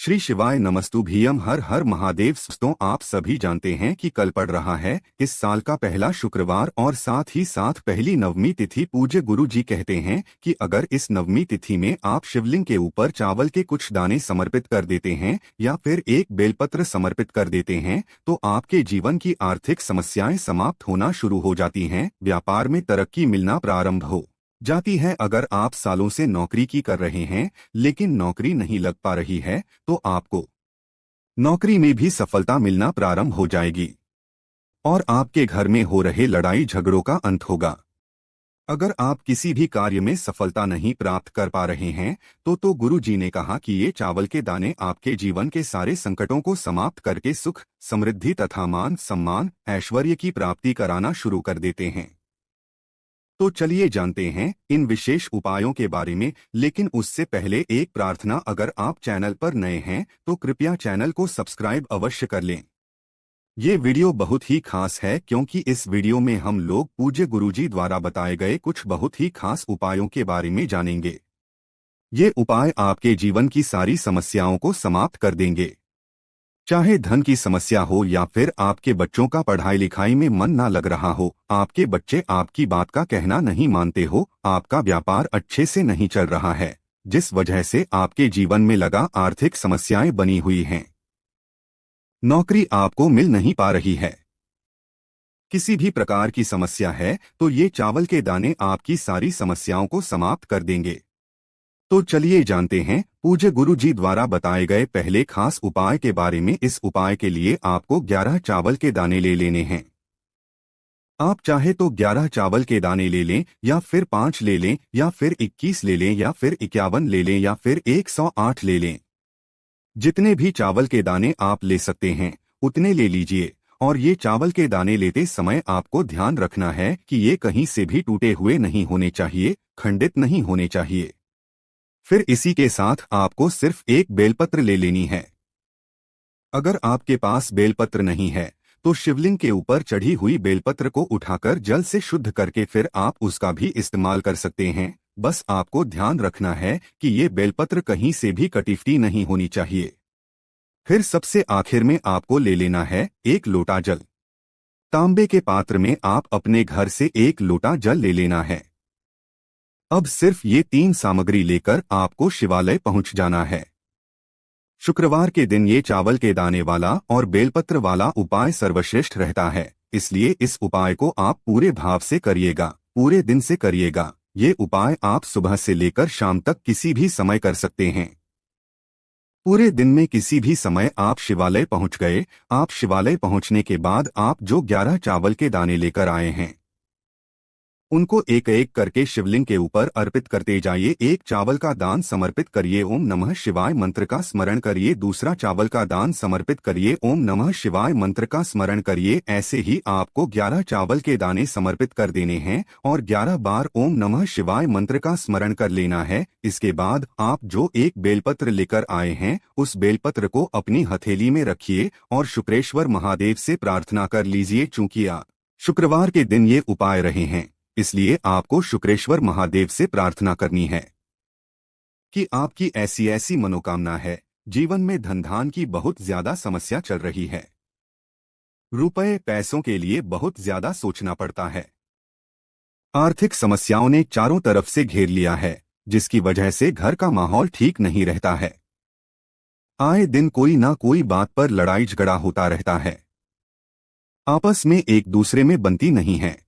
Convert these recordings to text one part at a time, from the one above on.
श्री शिवाय नमस्तुभ्यम। हर हर महादेव। दोस्तों, आप सभी जानते हैं कि कल पड़ रहा है इस साल का पहला शुक्रवार और साथ ही साथ पहली नवमी तिथि। पूज्य गुरु जी कहते हैं कि अगर इस नवमी तिथि में आप शिवलिंग के ऊपर चावल के कुछ दाने समर्पित कर देते हैं या फिर एक बेलपत्र समर्पित कर देते हैं तो आपके जीवन की आर्थिक समस्याएं समाप्त होना शुरू हो जाती हैं, व्यापार में तरक्की मिलना प्रारंभ हो जाती है। अगर आप सालों से नौकरी की कर रहे हैं लेकिन नौकरी नहीं लग पा रही है तो आपको नौकरी में भी सफलता मिलना प्रारंभ हो जाएगी और आपके घर में हो रहे लड़ाई झगड़ों का अंत होगा। अगर आप किसी भी कार्य में सफलता नहीं प्राप्त कर पा रहे हैं तो गुरु जी ने कहा कि ये चावल के दाने आपके जीवन के सारे संकटों को समाप्त करके सुख, समृद्धि तथा मान सम्मान, ऐश्वर्य की प्राप्ति कराना शुरू कर देते हैं। तो चलिए जानते हैं इन विशेष उपायों के बारे में, लेकिन उससे पहले एक प्रार्थना। अगर आप चैनल पर नए हैं तो कृपया चैनल को सब्सक्राइब अवश्य कर लें। ये वीडियो बहुत ही खास है क्योंकि इस वीडियो में हम लोग पूज्य गुरुजी द्वारा बताए गए कुछ बहुत ही खास उपायों के बारे में जानेंगे। ये उपाय आपके जीवन की सारी समस्याओं को समाप्त कर देंगे। चाहे धन की समस्या हो या फिर आपके बच्चों का पढ़ाई लिखाई में मन ना लग रहा हो, आपके बच्चे आपकी बात का कहना नहीं मानते हो, आपका व्यापार अच्छे से नहीं चल रहा है, जिस वजह से आपके जीवन में लगा आर्थिक समस्याएं बनी हुई हैं, नौकरी आपको मिल नहीं पा रही है, किसी भी प्रकार की समस्या है तो ये चावल के दाने आपकी सारी समस्याओं को समाप्त कर देंगे। तो चलिए जानते हैं पूज्य गुरु जी द्वारा बताए गए पहले खास उपाय के बारे में। इस उपाय के लिए आपको 11 चावल के दाने ले लेने हैं। आप चाहे तो 11 चावल के दाने ले लें या फिर 5 ले लें या फिर 21 ले लें या फिर 51 ले लें या फिर 108 ले लें। जितने भी चावल के दाने आप ले सकते हैं उतने ले लीजिए। और ये चावल के दाने लेते समय आपको ध्यान रखना है कि ये कहीं से भी टूटे हुए नहीं होने चाहिए, खंडित नहीं होने चाहिए। फिर इसी के साथ आपको सिर्फ एक बेलपत्र ले लेनी है। अगर आपके पास बेलपत्र नहीं है तो शिवलिंग के ऊपर चढ़ी हुई बेलपत्र को उठाकर जल से शुद्ध करके फिर आप उसका भी इस्तेमाल कर सकते हैं। बस आपको ध्यान रखना है कि ये बेलपत्र कहीं से भी कटी-फटी नहीं होनी चाहिए। फिर सबसे आखिर में आपको ले लेना है एक लोटा जल। तांबे के पात्र में आप अपने घर से एक लोटा जल ले लेना है। अब सिर्फ ये 3 सामग्री लेकर आपको शिवालय पहुंच जाना है। शुक्रवार के दिन ये चावल के दाने वाला और बेलपत्र वाला उपाय सर्वश्रेष्ठ रहता है, इसलिए इस उपाय को आप पूरे भाव से करिएगा, पूरे दिन से करिएगा। ये उपाय आप सुबह से लेकर शाम तक किसी भी समय कर सकते हैं। पूरे दिन में किसी भी समय आप शिवालय पहुंच गए। आप शिवालय पहुंचने के बाद आप जो 11 चावल के दाने लेकर आए हैं उनको एक एक करके शिवलिंग के ऊपर अर्पित करते जाइए। एक चावल का दान समर्पित करिए, ओम नमः शिवाय मंत्र का स्मरण करिए। दूसरा चावल का दान समर्पित करिए, ओम नमः शिवाय मंत्र का स्मरण करिए। ऐसे ही आपको 11 चावल के दाने समर्पित कर देने हैं और 11 बार ओम नमः शिवाय मंत्र का स्मरण कर लेना है। इसके बाद आप जो एक बेलपत्र लेकर आए हैं उस बेलपत्र को अपनी हथेली में रखिए और शुक्रेश्वर महादेव से प्रार्थना कर लीजिए। चूंकि शुक्रवार के दिन ये उपाय रहे हैं इसलिए आपको शुक्रेश्वर महादेव से प्रार्थना करनी है कि आपकी ऐसी ऐसी मनोकामना है, जीवन में धन की बहुत ज्यादा समस्या चल रही है, रुपए पैसों के लिए बहुत ज्यादा सोचना पड़ता है, आर्थिक समस्याओं ने चारों तरफ से घेर लिया है जिसकी वजह से घर का माहौल ठीक नहीं रहता है, आए दिन कोई ना कोई बात पर लड़ाई झगड़ा होता रहता है, आपस में एक दूसरे में बनती नहीं है।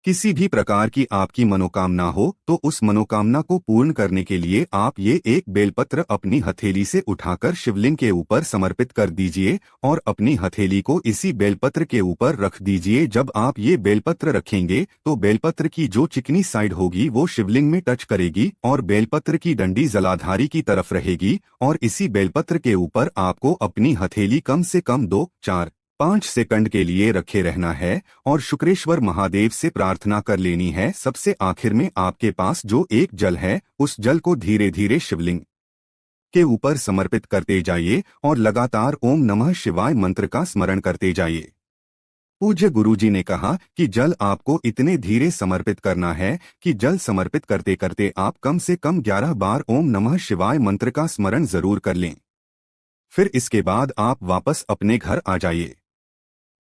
किसी भी प्रकार की आपकी मनोकामना हो तो उस मनोकामना को पूर्ण करने के लिए आप ये एक बेलपत्र अपनी हथेली से उठाकर शिवलिंग के ऊपर समर्पित कर दीजिए और अपनी हथेली को इसी बेलपत्र के ऊपर रख दीजिए। जब आप ये बेलपत्र रखेंगे तो बेलपत्र की जो चिकनी साइड होगी वो शिवलिंग में टच करेगी और बेलपत्र की डंडी जलाधारी की तरफ रहेगी और इसी बेलपत्र के ऊपर आपको अपनी हथेली कम से कम 2-4-5 सेकंड के लिए रखे रहना है और शुक्रेश्वर महादेव से प्रार्थना कर लेनी है। सबसे आखिर में आपके पास जो एक जल है उस जल को धीरे धीरे शिवलिंग के ऊपर समर्पित करते जाइए और लगातार ओम नमः शिवाय मंत्र का स्मरण करते जाइए। पूज्य गुरुजी ने कहा कि जल आपको इतने धीरे समर्पित करना है कि जल समर्पित करते करते आप कम से कम 11 बार ओम नमः शिवाय मंत्र का स्मरण जरूर कर लें। फिर इसके बाद आप वापस अपने घर आ जाइए।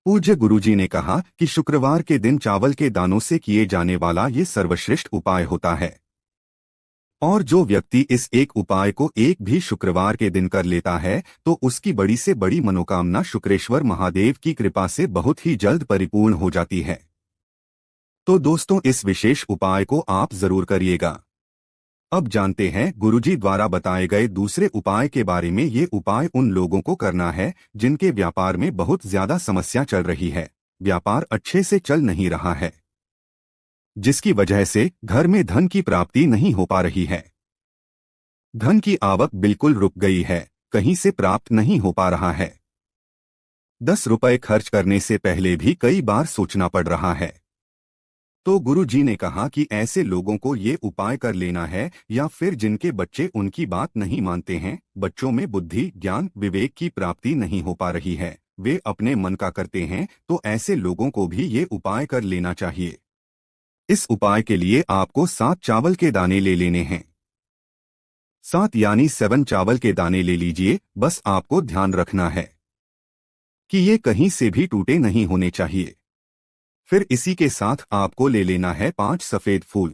पूज्य गुरुजी ने कहा कि शुक्रवार के दिन चावल के दानों से किए जाने वाला ये सर्वश्रेष्ठ उपाय होता है, और जो व्यक्ति इस एक उपाय को एक भी शुक्रवार के दिन कर लेता है तो उसकी बड़ी से बड़ी मनोकामना शुक्रेश्वर महादेव की कृपा से बहुत ही जल्द परिपूर्ण हो जाती है। तो दोस्तों, इस विशेष उपाय को आप जरूर करिएगा। अब जानते हैं गुरुजी द्वारा बताए गए दूसरे उपाय के बारे में। ये उपाय उन लोगों को करना है जिनके व्यापार में बहुत ज्यादा समस्या चल रही है, व्यापार अच्छे से चल नहीं रहा है, जिसकी वजह से घर में धन की प्राप्ति नहीं हो पा रही है, धन की आवक बिल्कुल रुक गई है, कहीं से प्राप्त नहीं हो पा रहा है, 10 रुपए खर्च करने से पहले भी कई बार सोचना पड़ रहा है। तो गुरु जी ने कहा कि ऐसे लोगों को ये उपाय कर लेना है, या फिर जिनके बच्चे उनकी बात नहीं मानते हैं, बच्चों में बुद्धि ज्ञान विवेक की प्राप्ति नहीं हो पा रही है, वे अपने मन का करते हैं, तो ऐसे लोगों को भी ये उपाय कर लेना चाहिए। इस उपाय के लिए आपको 7 चावल के दाने ले लेने हैं। 7 यानी 7 चावल के दाने ले लीजिए। बस आपको ध्यान रखना है कि ये कहीं से भी टूटे नहीं होने चाहिए। फिर इसी के साथ आपको ले लेना है 5 सफेद फूल।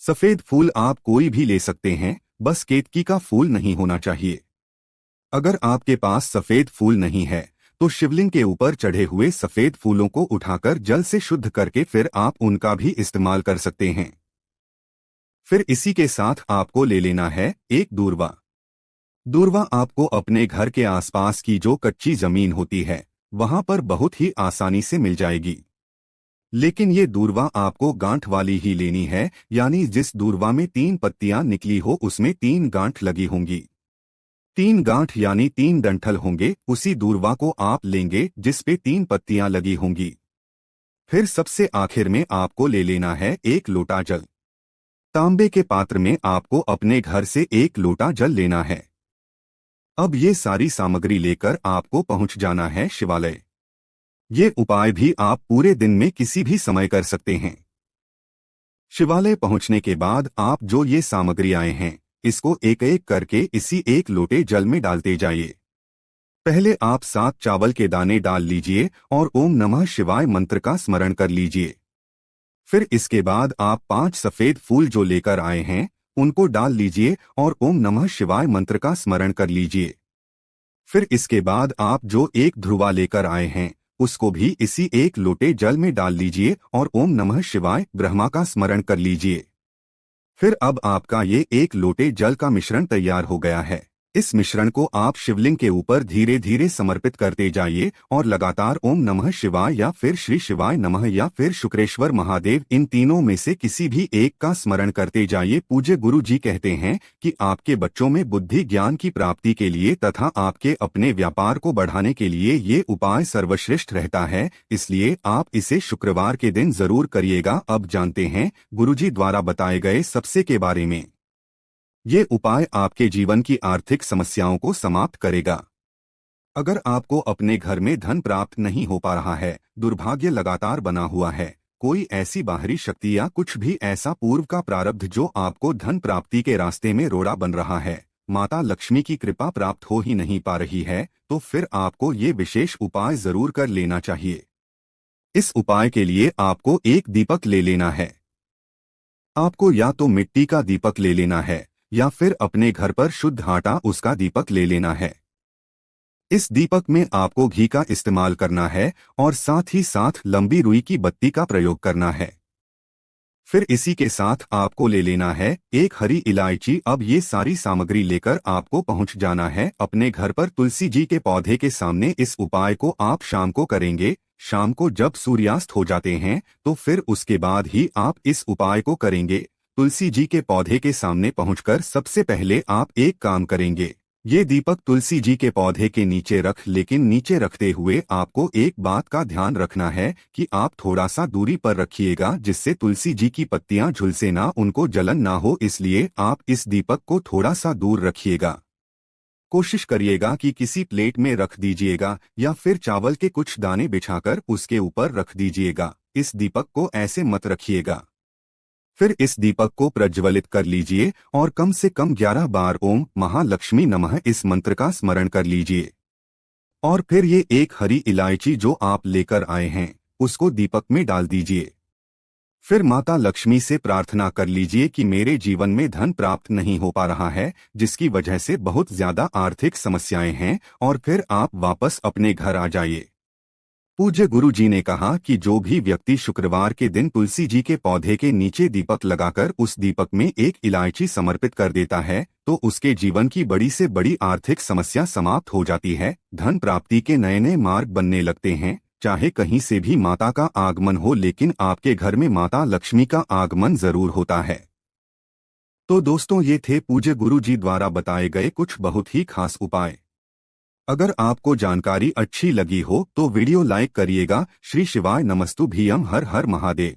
सफेद फूल आप कोई भी ले सकते हैं, बस केतकी का फूल नहीं होना चाहिए। अगर आपके पास सफेद फूल नहीं है तो शिवलिंग के ऊपर चढ़े हुए सफेद फूलों को उठाकर जल से शुद्ध करके फिर आप उनका भी इस्तेमाल कर सकते हैं। फिर इसी के साथ आपको ले लेना है एक दूर्वा। दूर्वा आपको अपने घर के आसपास की जो कच्ची जमीन होती है वहां पर बहुत ही आसानी से मिल जाएगी, लेकिन ये दूर्वा आपको गांठ वाली ही लेनी है, यानी जिस दूर्वा में 3 पत्तियां निकली हो उसमें 3 गांठ लगी होंगी। 3 गांठ यानी 3 डंठल होंगे, उसी दूर्वा को आप लेंगे जिस पे 3 पत्तियां लगी होंगी। फिर सबसे आखिर में आपको ले लेना है एक लोटा जल। तांबे के पात्र में आपको अपने घर से एक लोटा जल लेना है। अब ये सारी सामग्री लेकर आपको पहुंच जाना है शिवालय। ये उपाय भी आप पूरे दिन में किसी भी समय कर सकते हैं। शिवालय पहुंचने के बाद आप जो ये सामग्री आए हैं इसको एक एक करके इसी एक लोटे जल में डालते जाइए। पहले आप 7 चावल के दाने डाल लीजिए और ओम नमः शिवाय मंत्र का स्मरण कर लीजिए। फिर इसके बाद आप 5 सफेद फूल जो लेकर आए हैं उनको डाल लीजिए और ओम नमः शिवाय मंत्र का स्मरण कर लीजिए। फिर इसके बाद आप जो एक ध्रुवा लेकर आए हैं उसको भी इसी एक लोटे जल में डाल लीजिए और ओम नमः शिवाय ब्रह्मा का स्मरण कर लीजिए। फिर अब आपका ये एक लोटे जल का मिश्रण तैयार हो गया है। इस मिश्रण को आप शिवलिंग के ऊपर धीरे धीरे समर्पित करते जाइए और लगातार ओम नमः शिवाय या फिर श्री शिवाय नमः या फिर शुक्रेश्वर महादेव, इन तीनों में से किसी भी एक का स्मरण करते जाइए। पूज्य गुरु जी कहते हैं कि आपके बच्चों में बुद्धि ज्ञान की प्राप्ति के लिए तथा आपके अपने व्यापार को बढ़ाने के लिए ये उपाय सर्वश्रेष्ठ रहता है, इसलिए आप इसे शुक्रवार के दिन जरूर करिएगा। अब जानते हैं गुरुजी द्वारा बताए गए सबसे के बारे में। ये उपाय आपके जीवन की आर्थिक समस्याओं को समाप्त करेगा। अगर आपको अपने घर में धन प्राप्त नहीं हो पा रहा है, दुर्भाग्य लगातार बना हुआ है, कोई ऐसी बाहरी शक्ति या कुछ भी ऐसा पूर्व का प्रारब्ध जो आपको धन प्राप्ति के रास्ते में रोड़ा बन रहा है, माता लक्ष्मी की कृपा प्राप्त हो ही नहीं पा रही है, तो फिर आपको ये विशेष उपाय जरूर कर लेना चाहिए। इस उपाय के लिए आपको एक दीपक ले लेना है। आपको या तो मिट्टी का दीपक ले लेना है या फिर अपने घर पर शुद्ध आटा उसका दीपक ले लेना है। इस दीपक में आपको घी का इस्तेमाल करना है और साथ ही साथ लंबी रुई की बत्ती का प्रयोग करना है। फिर इसी के साथ आपको ले लेना है एक हरी इलायची। अब ये सारी सामग्री लेकर आपको पहुंच जाना है अपने घर पर तुलसी जी के पौधे के सामने। इस उपाय को आप शाम को करेंगे। शाम को जब सूर्यास्त हो जाते हैं तो फिर उसके बाद ही आप इस उपाय को करेंगे। तुलसी जी के पौधे के सामने पहुंचकर सबसे पहले आप एक काम करेंगे, ये दीपक तुलसी जी के पौधे के नीचे रख, लेकिन नीचे रखते हुए आपको एक बात का ध्यान रखना है कि आप थोड़ा सा दूरी पर रखिएगा जिससे तुलसी जी की पत्तियां झुलसे ना, उनको जलन ना हो, इसलिए आप इस दीपक को थोड़ा सा दूर रखिएगा। कोशिश करिएगा कि किसी प्लेट में रख दीजिएगा या फिर चावल के कुछ दाने बिछाकर उसके ऊपर रख दीजिएगा। इस दीपक को ऐसे मत रखिएगा। फिर इस दीपक को प्रज्वलित कर लीजिए और कम से कम 11 बार ओम महालक्ष्मी नमः इस मंत्र का स्मरण कर लीजिए। और फिर ये एक हरी इलायची जो आप लेकर आए हैं उसको दीपक में डाल दीजिए। फिर माता लक्ष्मी से प्रार्थना कर लीजिए कि मेरे जीवन में धन प्राप्त नहीं हो पा रहा है, जिसकी वजह से बहुत ज्यादा आर्थिक समस्याएं हैं, और फिर आप वापस अपने घर आ जाइए। पूज्य गुरु जी ने कहा कि जो भी व्यक्ति शुक्रवार के दिन तुलसी जी के पौधे के नीचे दीपक लगाकर उस दीपक में एक इलायची समर्पित कर देता है तो उसके जीवन की बड़ी से बड़ी आर्थिक समस्या समाप्त हो जाती है, धन प्राप्ति के नए नए मार्ग बनने लगते हैं। चाहे कहीं से भी माता का आगमन हो, लेकिन आपके घर में माता लक्ष्मी का आगमन जरूर होता है। तो दोस्तों, ये थे पूज्य गुरु जी द्वारा बताए गए कुछ बहुत ही खास उपाय। अगर आपको जानकारी अच्छी लगी हो तो वीडियो लाइक करिएगा। श्री शिवाय नमस्तुभ्यं। हर हर महादेव।